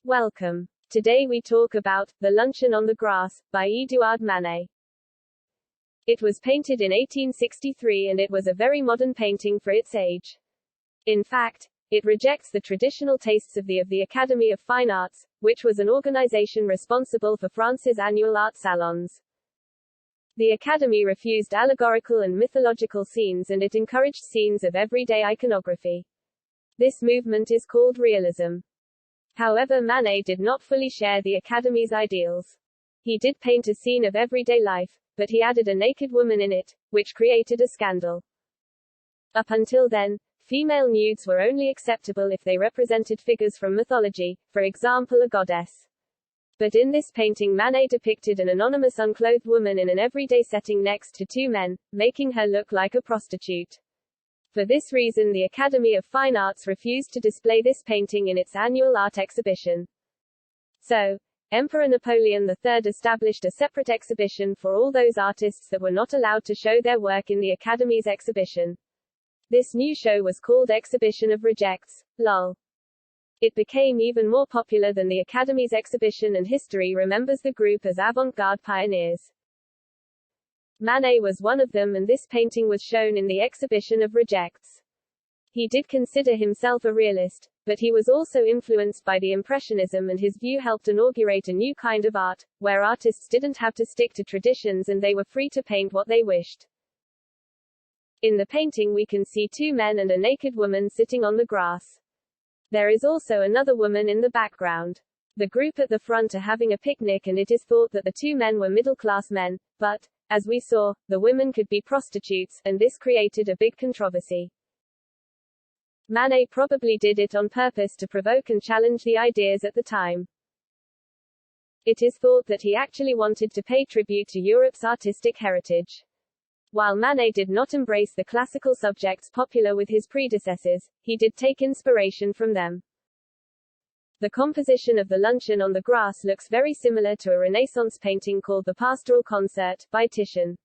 Welcome. Today we talk about The Luncheon on the Grass, by Édouard Manet. It was painted in 1863 and it was a very modern painting for its age. In fact, it rejects the traditional tastes of the Academy of Fine Arts, which was an organization responsible for France's annual art salons. The Academy refused allegorical and mythological scenes and it encouraged scenes of everyday iconography. This movement is called Realism. However, Manet did not fully share the Academy's ideals. He did paint a scene of everyday life, but he added a naked woman in it, which created a scandal. Up until then, female nudes were only acceptable if they represented figures from mythology, for example a goddess. But in this painting Manet depicted an anonymous unclothed woman in an everyday setting next to two men, making her look like a prostitute. For this reason the Academy of Fine Arts refused to display this painting in its annual art exhibition. So, Emperor Napoleon III established a separate exhibition for all those artists that were not allowed to show their work in the Academy's exhibition. This new show was called Exhibition of Rejects, lol. It became even more popular than the Academy's exhibition and history remembers the group as avant-garde pioneers. Manet was one of them and this painting was shown in the Exhibition of Rejects. He did consider himself a realist, but he was also influenced by the Impressionism and his view helped inaugurate a new kind of art, where artists didn't have to stick to traditions and they were free to paint what they wished. In the painting we can see two men and a naked woman sitting on the grass. There is also another woman in the background. The group at the front are having a picnic and it is thought that the two men were middle-class men, but, as we saw, the women could be prostitutes, and this created a big controversy. Manet probably did it on purpose to provoke and challenge the ideas at the time. It is thought that he actually wanted to pay tribute to Europe's artistic heritage. While Manet did not embrace the classical subjects popular with his predecessors, he did take inspiration from them. The composition of The Luncheon on the Grass looks very similar to a Renaissance painting called The Pastoral Concert, by Titian.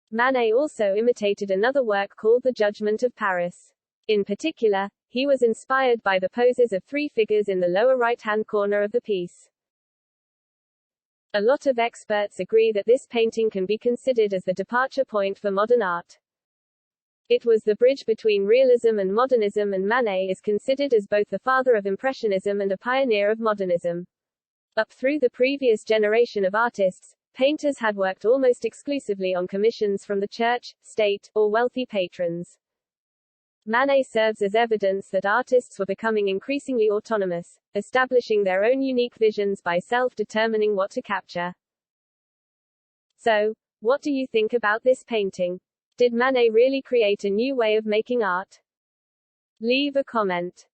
Manet also imitated another work called The Judgment of Paris. In particular, he was inspired by the poses of three figures in the lower right-hand corner of the piece. A lot of experts agree that this painting can be considered as the departure point for modern art. It was the bridge between realism and modernism and Manet is considered as both the father of Impressionism and a pioneer of modernism. Up through the previous generation of artists, painters had worked almost exclusively on commissions from the church, state, or wealthy patrons. Manet serves as evidence that artists were becoming increasingly autonomous, establishing their own unique visions by self-determining what to capture. So, what do you think about this painting? Did Manet really create a new way of making art? Leave a comment.